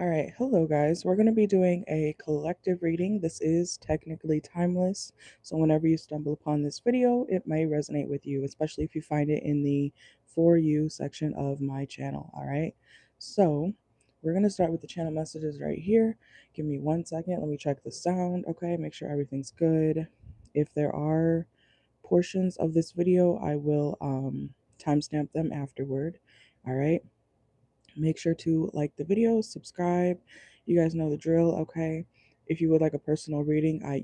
All right, hello guys. We're going to be doing a collective reading. This is technically timeless, so whenever you stumble upon this video, it may resonate with you, especially if you find it in the For You section of my channel. All right, so we're going to start with the channel messages right here. Give me 1 second. Let me check the sound. Okay, make sure everything's good. If there are portions of this video, I will timestamp them afterward. All right. Make sure to like the video, subscribe. You guys know the drill, okay? If you would like a personal reading, I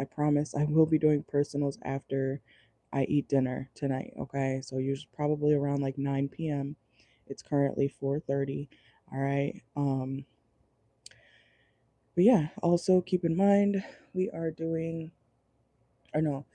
promise I will be doing personals after I eat dinner tonight, okay? So usually probably around like 9 p.m. It's currently 4:30. All right. But yeah, also keep in mind we are doing or no,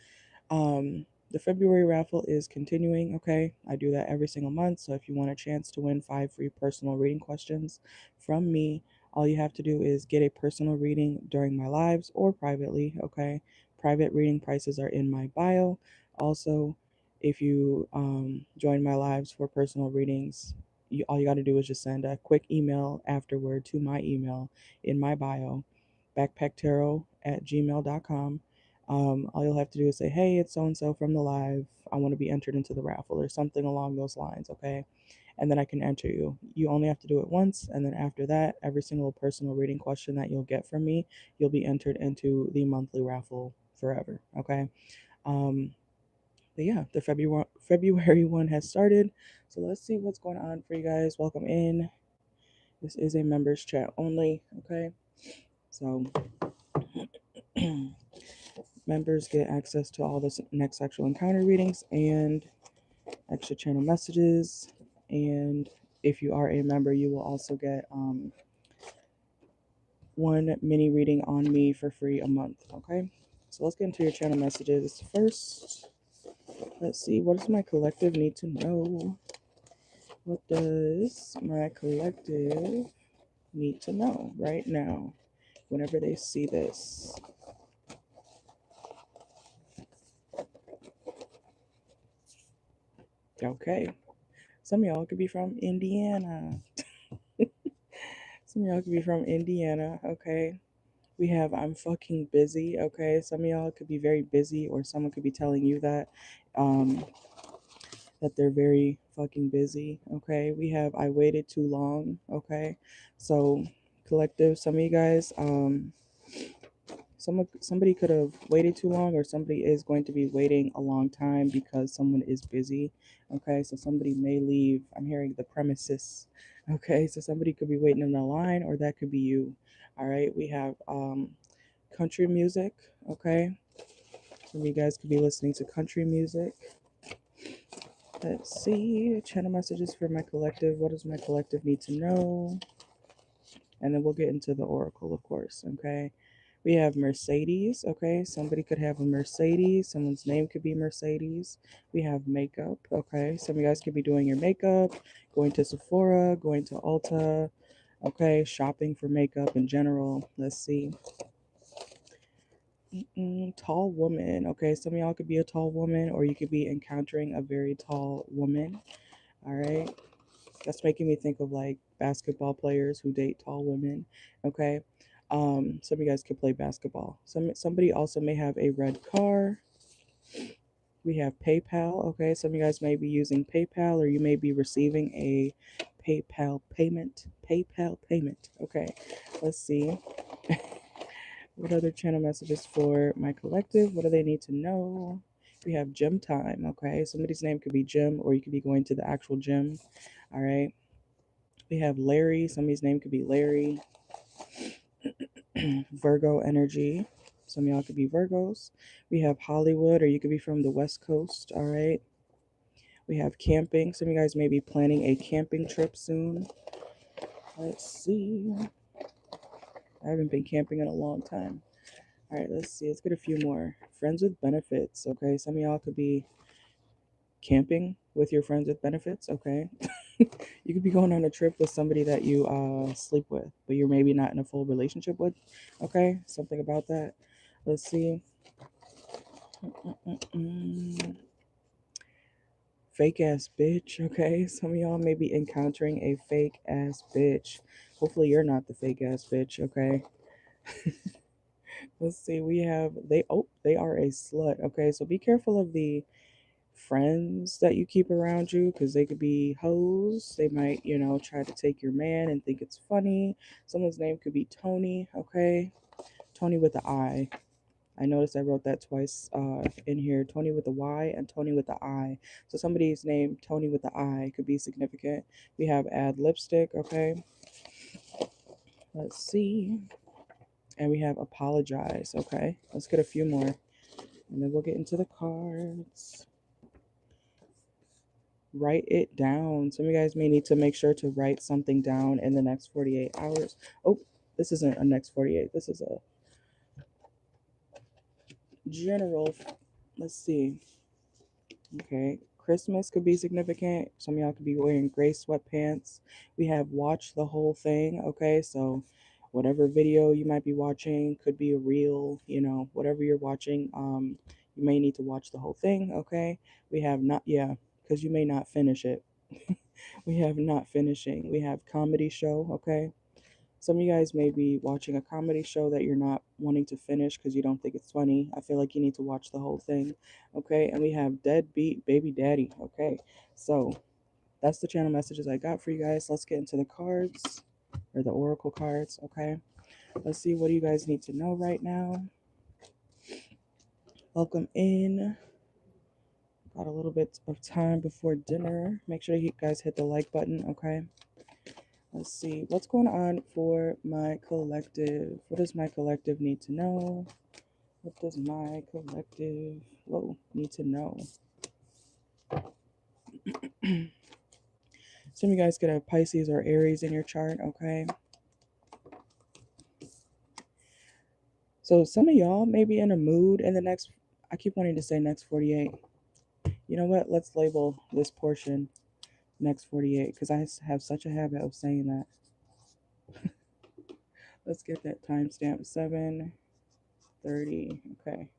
the February raffle is continuing, okay? I do that every single month. So if you want a chance to win 5 free personal reading questions from me, all you have to do is get a personal reading during my lives or privately, okay? Private reading prices are in my bio. Also, if you join my lives for personal readings, all you got to do is just send a quick email afterward to my email in my bio, backpacktarot@gmail.com. All you'll have to do is say, hey, it's so and so from the live. I want to be entered into the raffle or something along those lines, okay? And then I can enter you. You only have to do it once, and then after that, every single personal reading question that you'll get from me, you'll be entered into the monthly raffle forever, okay? Um, but yeah, the February one has started. So let's see what's going on for you guys. Welcome in. This is a members chat only, okay? So members get access to all the next sexual encounter readings and extra channel messages. And if you are a member, you will also get one mini reading on me for free a month. Okay, so let's get into your channel messages first. Let's see, what does my collective need to know? What does my collective need to know right now whenever they see this? Okay, some of y'all could be from Indiana. Some of y'all could be from Indiana, okay? We have I'm fucking busy, okay? Some of y'all could be very busy, or someone could be telling you um, that they're very fucking busy, okay? We have I waited too long, okay? So, collective, some of you guys, somebody could have waited too long, or somebody is going to be waiting a long time because someone is busy, okay? So somebody may leave. I'm hearing the premises, okay? So somebody could be waiting in the line, or that could be you. All right, we have country music, okay? Some of you guys could be listening to country music. Let's see, channel messages for my collective. What does my collective need to know? And then we'll get into the oracle, of course, okay? We have Mercedes, okay? Somebody could have a Mercedes. Someone's name could be Mercedes. We have makeup, okay? Some of you guys could be doing your makeup, going to Sephora, going to Ulta, okay? Shopping for makeup in general. Let's see. Tall woman, okay? Some of y'all could be a tall woman, or you could be encountering a very tall woman, all right? That's making me think of like basketball players who date tall women, okay? Some of you guys could play basketball. Somebody also may have a red car. We have PayPal, okay? Some of you guys may be using PayPal, or you may be receiving a PayPal payment. PayPal payment, okay? Let's see. What other channel messages for my collective? What do they need to know? We have gym time, okay? Somebody's name could be Jim, or you could be going to the actual gym, all right? We have Larry. Somebody's name could be Larry. Virgo energy. Some of y'all could be Virgos. We have Hollywood, or you could be from the West Coast, all right? We have camping. Some of you guys may be planning a camping trip soon. Let's see. I haven't been camping in a long time. All right, let's see. Let's get a few more. Friends with benefits, okay? Some of y'all could be camping with your friends with benefits, okay? You could be going on a trip with somebody that you sleep with, but you're maybe not in a full relationship with, okay? Something about that. Let's see. Fake ass bitch, okay? Some of y'all may be encountering a fake ass bitch. Hopefully you're not the fake ass bitch, okay? Let's see. We have they are a slut, okay? So be careful of the friends that you keep around you because they could be hoes. They might, try to take your man and think it's funny. Someone's name could be Tony, okay? Tony with the I. I noticed I wrote that twice in here. Tony with the Y and Tony with the I. So somebody's name, Tony with the I, could be significant. We have add lipstick, okay? Let's see. And we have apologize, okay? Let's get a few more. And then we'll get into the cards. Write it down. Some of you guys may need to make sure to write something down in the next 48 hours. Oh, this isn't a next 48. This is a general. Let's see. Okay. Christmas could be significant. Some of y'all could be wearing gray sweatpants. We have watch the whole thing. Okay. So whatever video you might be watching could be a reel, whatever you're watching. You may need to watch the whole thing. Okay. We have not, yeah, because you may not finish it. We have not finishing. We have comedy show, okay? Some of you guys may be watching a comedy show that you're not wanting to finish because you don't think it's funny. I feel like you need to watch the whole thing, okay? And we have deadbeat baby daddy, okay? So that's the channel messages I got for you guys. Let's get into the cards or the oracle cards, okay? Let's see, what do you guys need to know right now? Welcome in. Got a little bit of time before dinner. Make sure you guys hit the like button, okay? Let's see, what's going on for my collective? What does my collective need to know? What does my collective need to know? Some of you guys could have Pisces or Aries in your chart, okay? So some of y'all may be in a mood in the next, I keep wanting to say next 48. You know what? Let's label this portion next 48 because I have such a habit of saying that. Let's get that timestamp, 7:30. Okay,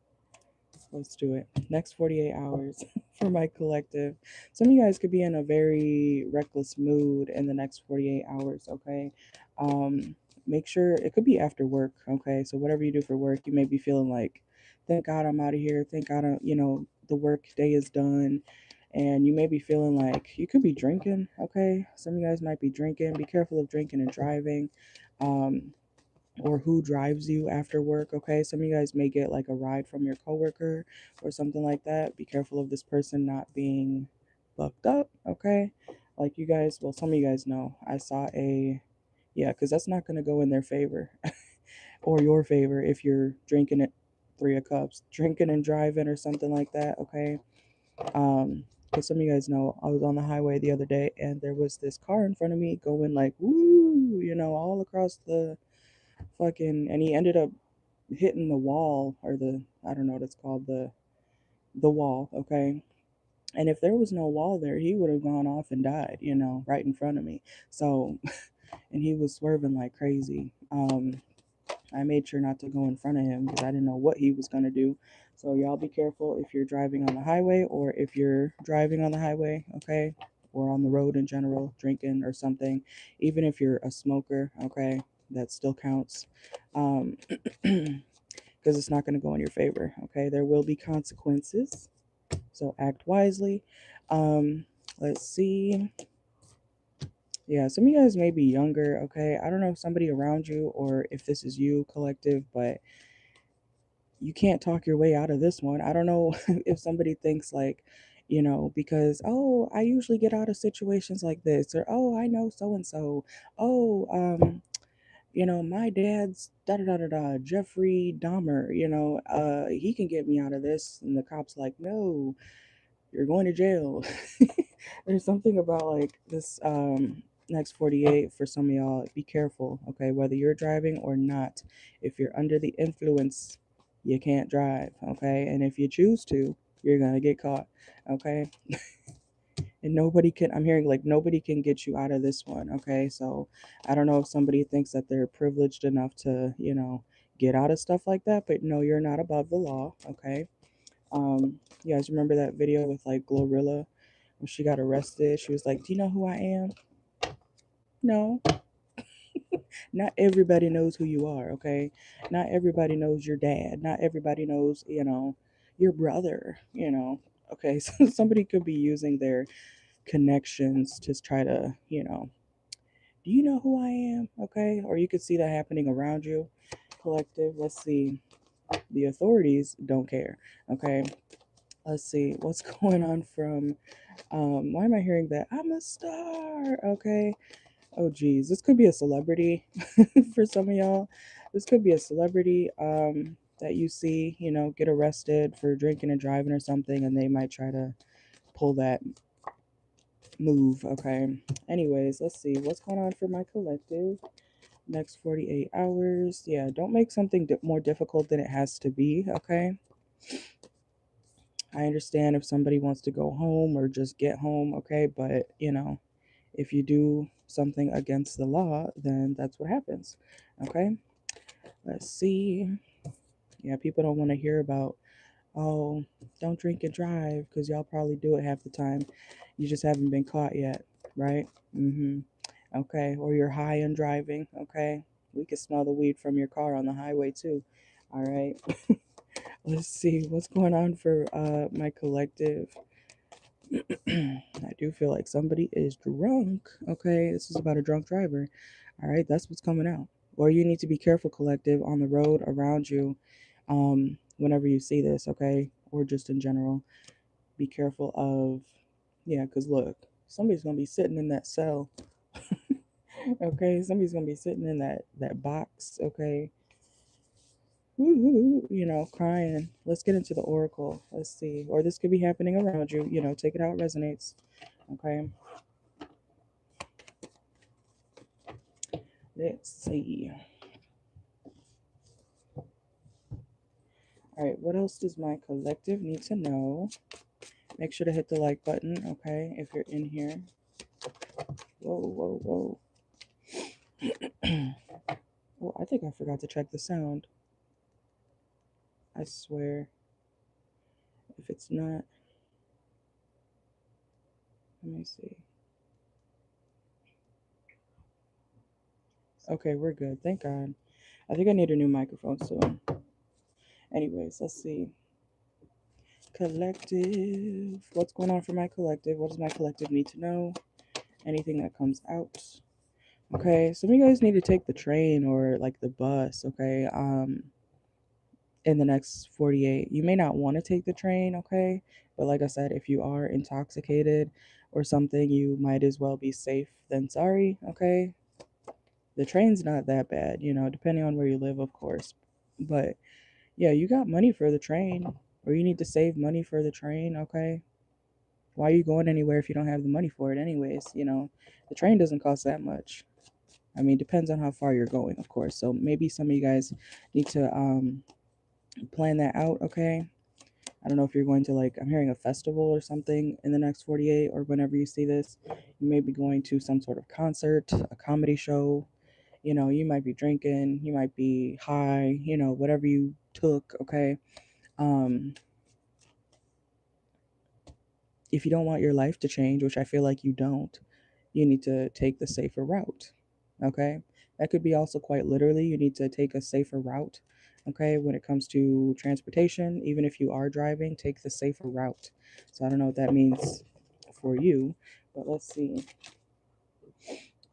let's do it. Next 48 hours for my collective. Some of you guys could be in a very reckless mood in the next 48 hours, okay? Make sure it could be after work, okay? So whatever you do for work, you may be feeling like, thank God I'm out of here. Thank God, the work day is done. And you may be feeling like you could be drinking, okay? Some of you guys might be drinking. Be careful of drinking and driving. Or who drives you after work, okay? Some of you guys may get like a ride from your coworker or something like that. Be careful of this person not being fucked up, okay? Like you guys, well, some of you guys know. I saw yeah, because that's not going to go in their favor or your favor if you're drinking at 3 of Cups, drinking and driving or something like that, okay? Because some of you guys know I was on the highway the other day and there was this car in front of me going like, woo, all across the and he ended up hitting the wall or I don't know what it's called, the wall, okay? And if there was no wall there, he would have gone off and died, right in front of me. So and he was swerving like crazy. I made sure not to go in front of him because I didn't know what he was going to do. So y'all be careful if you're driving on the highway or if you're driving on the highway, okay? Or on the road in general, drinking or something. Even if you're a smoker, okay? That still counts. Because it's not going to go in your favor, okay? There will be consequences. So act wisely. Let's see. Yeah, some of you guys may be younger, okay? I don't know if somebody around you or if this is you, collective, but you can't talk your way out of this one. I don't know if somebody thinks like, because, oh, I usually get out of situations like this, or, oh, I know so and so. Oh, my dad's da da da da da, Jeffrey Dahmer, he can get me out of this. And the cop's like, no, you're going to jail. There's something about like this next 48 for some of y'all. Be careful, okay? Whether you're driving or not, if you're under the influence, you can't drive, okay? And if you choose to, you're gonna get caught, okay? And I'm hearing like nobody can get you out of this one, okay? So I don't know if somebody thinks that they're privileged enough to, get out of stuff like that, but no, you're not above the law, okay? You guys remember that video with like Glorilla when she got arrested, she was like, "Do you know who I am?" No, not everybody knows who you are, okay? Not everybody knows your dad. Not everybody knows, your brother, Okay, so somebody could be using their connections to try to, do you know who I am? Okay, or you could see that happening around you. Collective, let's see. The authorities don't care, okay? Let's see what's going on from, why am I hearing that? I'm a star, okay? Oh geez, this could be a celebrity for some of y'all. This could be a celebrity that you see, get arrested for drinking and driving or something, and they might try to pull that move. Okay. Anyways, let's see what's going on for my collective. Next 48 hours. Yeah, don't make something more difficult than it has to be. Okay. I understand if somebody wants to go home or just get home. Okay, but if you do something against the law, then that's what happens. Okay, let's see. Yeah, people don't want to hear about, oh, don't drink and drive because y'all probably do it half the time. You just haven't been caught yet, right? Okay, or you're high and driving. Okay, we can smell the weed from your car on the highway too. All right, let's see what's going on for my collective. I do feel like somebody is drunk. Okay, this is about a drunk driver. All right, that's what's coming out. Or you need to be careful, collective, on the road around you whenever you see this, okay? Or just in general. Be careful of, yeah, because look, somebody's going to be sitting in that cell, okay? Somebody's going to be sitting in that box, okay? Woo-hoo, crying. Let's get into the oracle. Let's see. Or this could be happening around you. Take it how it resonates, okay? Let's see. All right, what else does my collective need to know? Make sure to hit the like button, okay, if you're in here. Whoa, whoa, whoa. Oh, I think I forgot to check the sound. I swear. If it's not, let me see. Okay, we're good. Thank God. I think I need a new microphone soon. Anyways, let's see. Collective. What's going on for my collective? What does my collective need to know? Anything that comes out. Okay, some of you guys need to take the train or like the bus, okay? In the next 48. You may not want to take the train, okay? But like I said, if you are intoxicated or something, you might as well be safe than sorry, okay? The train's not that bad, depending on where you live, of course. But yeah, you got money for the train, or you need to save money for the train, okay? Why are you going anywhere if you don't have the money for it, anyways? The train doesn't cost that much. I mean, depends on how far you're going, of course. So maybe some of you guys need to plan that out, okay? I don't know if you're going to, like, I'm hearing a festival or something in the next 48, or whenever you see this. You may be going to some sort of concert, a comedy show. You might be drinking, you might be high, whatever you took, okay? Um, if you don't want your life to change, which I feel like you don't, you need to take the safer route, okay? That could be also quite literally, you need to take a safer route, okay? When it comes to transportation, even if you are driving, take the safer route. So I don't know what that means for you, but let's see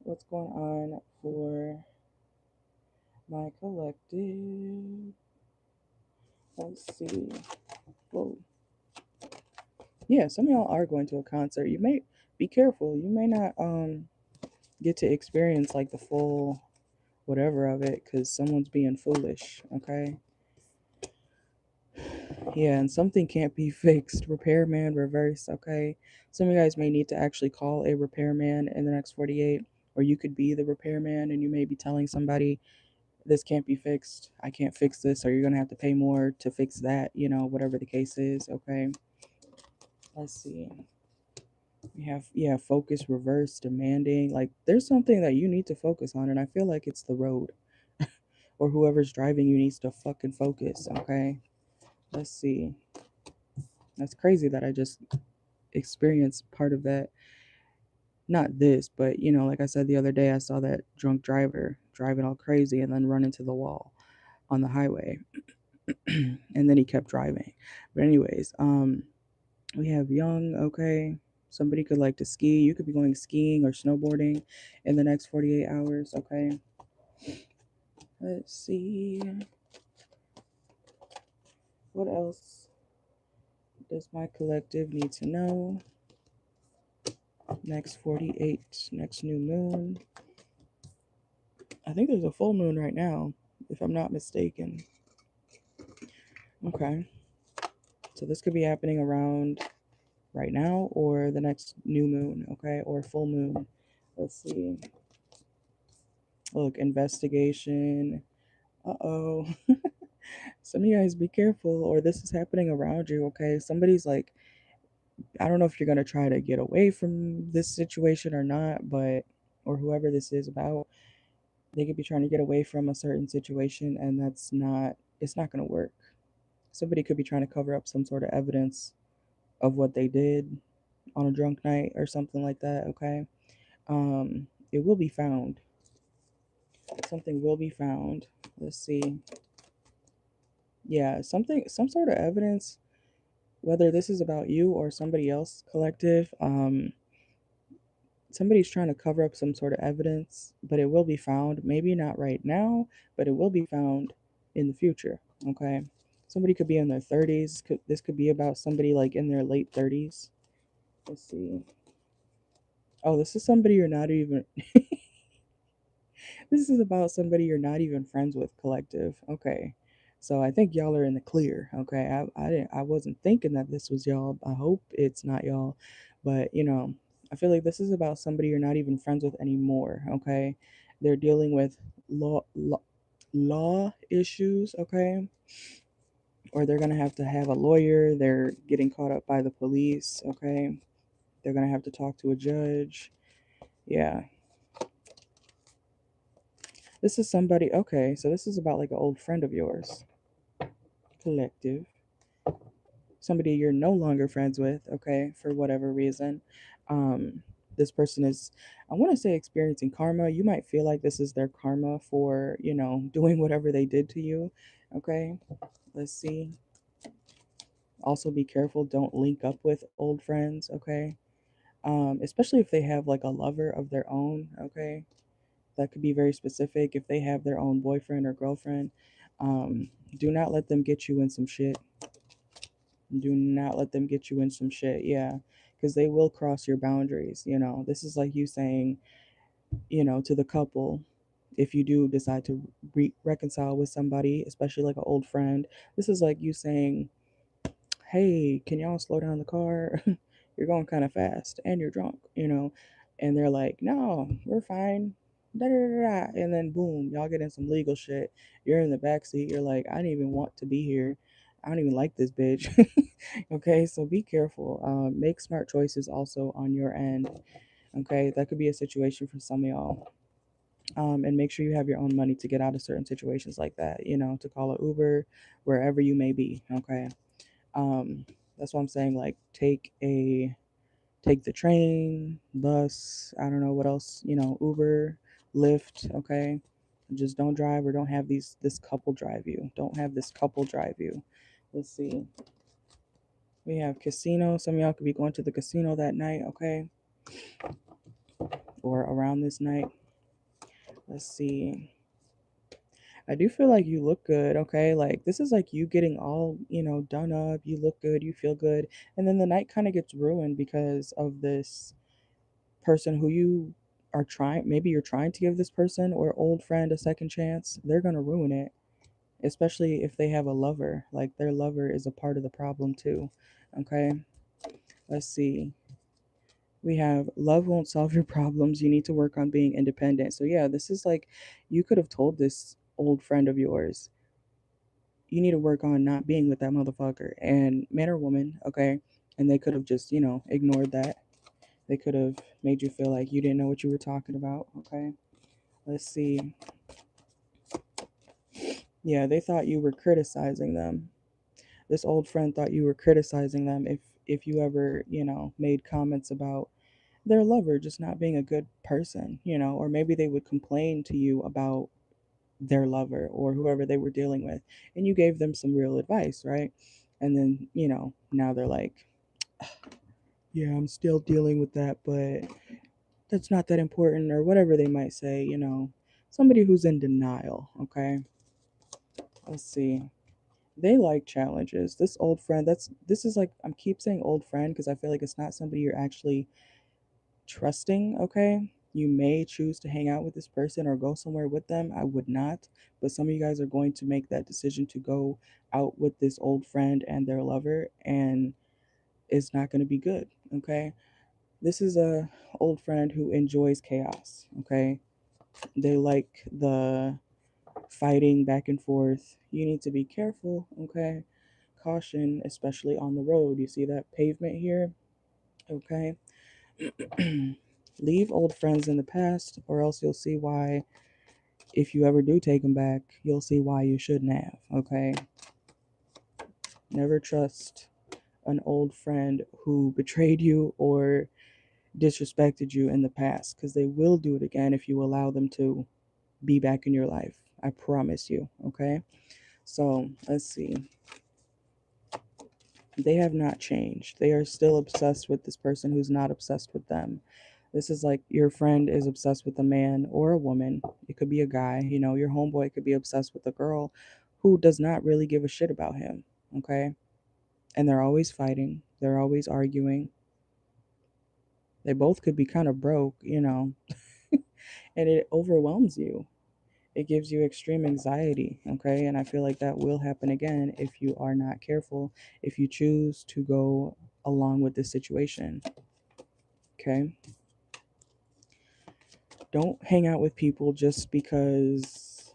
what's going on for my collective. Let's see. Whoa. Yeah, some of y'all are going to a concert. You may be careful. You may not get to experience like the full whatever of it because someone's being foolish, okay? Yeah, and something can't be fixed. Repairman reverse, okay? Some of you guys may need to actually call a repairman in the next 48, or you could be the repairman and you may be telling somebody, this can't be fixed. I can't fix this, or you're going to have to pay more to fix that, whatever the case is, okay? Let's see. We have, yeah, focus, reverse, demanding. Like, there's something that you need to focus on, and I feel like it's the road. Or whoever's driving you needs to fucking focus, okay? Let's see. That's crazy that I just experience part of that. Not this, but like I said the other day, I saw that drunk driver driving all crazy and then run into the wall on the highway. And then he kept driving. But anyways, we have young, okay. Somebody could like to ski. You could be going skiing or snowboarding in the next 48 hours, okay? Let's see. What else does my collective need to know? Next 48, next new moon. I think there's a full moon right now, if I'm not mistaken. Okay. So this could be happening around right now or the next new moon, okay? Or full moon. Let's see. Look, investigation. Uh-oh. Some of you guys be careful, or this is happening around you, okay? Somebody's like, I don't know if you're going to try to get away from this situation or not, but, or whoever this is about, they could be trying to get away from a certain situation, and it's not going to work. Somebody could be trying to cover up some sort of evidence of what they did on a drunk night or something like that, okay? It will be found. Something will be found. Let's see. Yeah, some sort of evidence, whether this is about you or somebody else collective. Somebody's trying to cover up some sort of evidence, but it will be found. Maybe not right now, but it will be found in the future, okay? Somebody could be in their 30s. This could be about somebody like in their late 30s. Let's see. Oh, this is somebody you're not even this is about somebody you're not even friends with, collective. Okay. So I think y'all are in the clear. Okay. I wasn't thinking that this was y'all. I hope it's not y'all. But I feel like this is about somebody you're not even friends with anymore. Okay. They're dealing with law issues, okay? Or they're gonna have to have a lawyer. They're getting caught up by the police, okay? They're gonna have to talk to a judge. Yeah. This is somebody, okay, so this is about like an old friend of yours, collective. Somebody you're no longer friends with, okay, for whatever reason. Um, this person is, I want to say, experiencing karma. You might feel like this is their karma for, doing whatever they did to you, okay? Let's see. Also, be careful. Don't link up with old friends, okay? Especially if they have like a lover of their own, okay? That could be very specific. If they have their own boyfriend or girlfriend, do not let them get you in some shit. Do not let them get you in some shit. Yeah, because they will cross your boundaries. This is like you saying, to the couple, if you do decide to reconcile with somebody, especially like an old friend, this is like you saying, hey, can y'all slow down the car? You're going kind of fast and you're drunk, And they're like, no, we're fine. Da, da, da, da. And then boom, y'all get in some legal shit. You're in the back seat. You're like, I didn't even want to be here. I don't even like this bitch. Okay, so be careful. Make smart choices also on your end. Okay, that could be a situation for some of y'all. And make sure you have your own money to get out of certain situations like that, to call an Uber wherever you may be. Okay. Um, that's what I'm saying. Like, take the train, bus. I don't know what else. Uber, Lyft. Okay, just don't drive or don't have this couple drive you. Don't have this couple drive you. Let's see. We have casino. Some of y'all could be going to the casino that night. Okay, or around this night. Let's see. I do feel like you look good, okay? Like this is like you getting all, done up. You look good, you feel good. And then the night kind of gets ruined because of this person who you are trying, maybe you're trying to give this person or old friend a second chance. They're going to ruin it, especially if they have a lover. Like their lover is a part of the problem too. Okay? Let's see. We have love won't solve your problems. You need to work on being independent. So yeah, this is like you could have told this old friend of yours, you need to work on not being with that motherfucker, and man or woman, okay? And they could have just, ignored that. They could have made you feel like you didn't know what you were talking about, okay? Let's see. Yeah, they thought you were criticizing them. This old friend thought you were criticizing them if you ever, made comments about their lover just not being a good person, or maybe they would complain to you about their lover or whoever they were dealing with, and you gave them some real advice, right? And then, now they're like, yeah, I'm still dealing with that, but that's not that important, or whatever they might say, somebody who's in denial, okay? Let's see. They like challenges. This old friend, this is like, I'm keep saying old friend because I feel like it's not somebody you're actually trusting, okay? You may choose to hang out with this person or go somewhere with them. I would not, but some of you guys are going to make that decision to go out with this old friend and their lover, and it's not going to be good, okay? This is a old friend who enjoys chaos, okay? They like the fighting back and forth. You need to be careful, okay? Caution, especially on the road. You see that pavement here, okay? Leave old friends in the past, or else you'll see why, if you ever do take them back, you'll see why you shouldn't have, okay? Never trust an old friend who betrayed you or disrespected you in the past, because they will do it again if you allow them to be back in your life. I promise you, okay? So let's see. They have not changed. They are still obsessed with this person who's not obsessed with them. This is like your friend is obsessed with a man or a woman. It could be a guy. Your homeboy could be obsessed with a girl who does not really give a shit about him, okay? And they're always fighting, they're always arguing. They both could be kind of broke, and it overwhelms you. It gives you extreme anxiety, okay? And I feel like that will happen again if you are not careful, if you choose to go along with this situation, okay? Don't hang out with people just because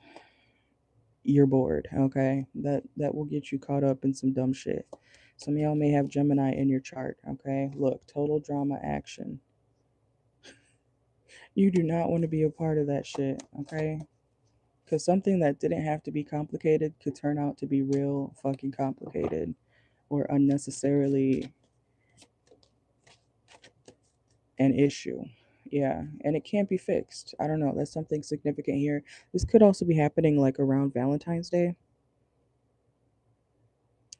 you're bored, okay? That will get you caught up in some dumb shit. Some of y'all may have Gemini in your chart, okay? Look, total drama action. You do not want to be a part of that shit, okay? Because something that didn't have to be complicated could turn out to be real fucking complicated or unnecessarily an issue. Yeah, and it can't be fixed. I don't know. That's something significant here. This could also be happening like around Valentine's Day.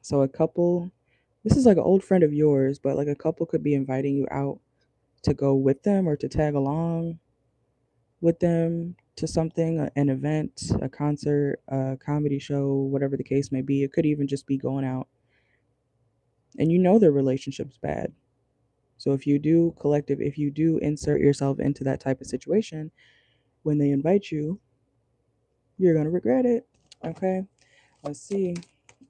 So a couple, this is like an old friend of yours, but like a couple could be inviting you out to go with them or to tag along with them to something, an event, a concert, a comedy show, whatever the case may be. It could even just be going out. And their relationship's bad. So if you do insert yourself into that type of situation, when they invite you, you're going to regret it. Okay? Let's see.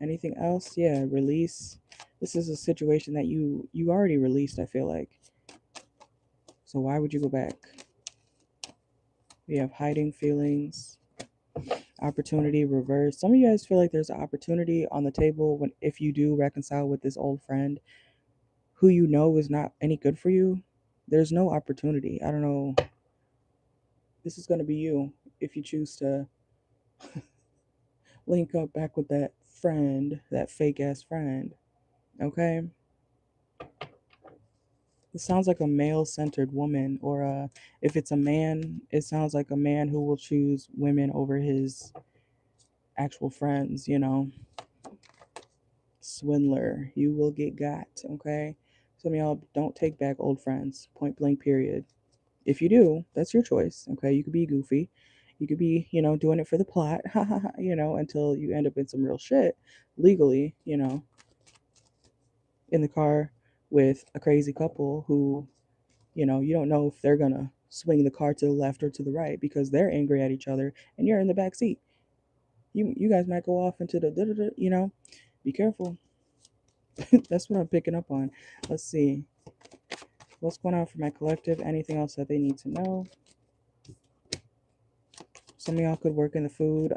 Anything else? Yeah, release. This is a situation that you already released, I feel like. So why would you go back? We have hiding feelings, opportunity reverse. Some of you guys feel like there's an opportunity on the table when if you do reconcile with this old friend who is not any good for you. There's no opportunity. I don't know. This is going to be you if you choose to link up back with that friend, that fake ass friend. Okay? It sounds like a male centered woman, or if it's a man, it sounds like a man who will choose women over his actual friends, Swindler. You will get got, okay? Some of y'all don't take back old friends, point blank, period. If you do, that's your choice, okay? You could be goofy. You could be, doing it for the plot, until you end up in some real shit legally, in the car with a crazy couple who, you don't know if they're gonna swing the car to the left or to the right because they're angry at each other and you're in the back seat. You guys might go off into the be careful. That's what I'm picking up on. Let's see. What's going on for my collective? Anything else that they need to know? Some of y'all could work in the food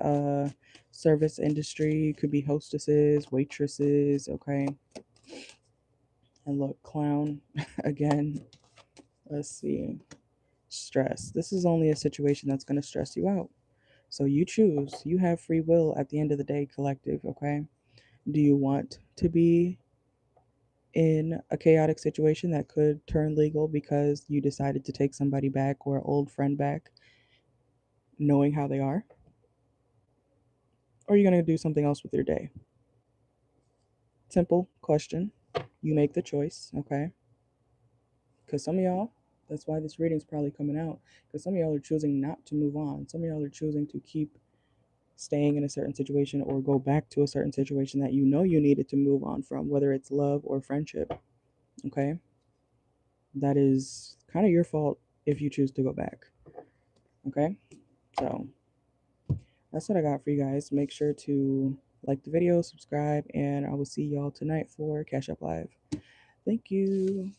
service industry. Could be hostesses, waitresses, okay? And look, clown again. Let's see. Stress. This is only a situation that's going to stress you out. So you choose. You have free will at the end of the day, collective, okay? Do you want to be in a chaotic situation that could turn legal because you decided to take somebody back or an old friend back, knowing how they are? Or are you going to do something else with your day? Simple question. You make the choice, okay? Because some of y'all, that's why this reading's probably coming out, because some of y'all are choosing not to move on. Some of y'all are choosing to keep staying in a certain situation or go back to a certain situation that you know you needed to move on from, whether it's love or friendship, okay? That is kind of your fault if you choose to go back, okay? So that's what I got for you guys. Make sure to like the video, subscribe, and I will see y'all tonight for Cash Up Live. Thank you.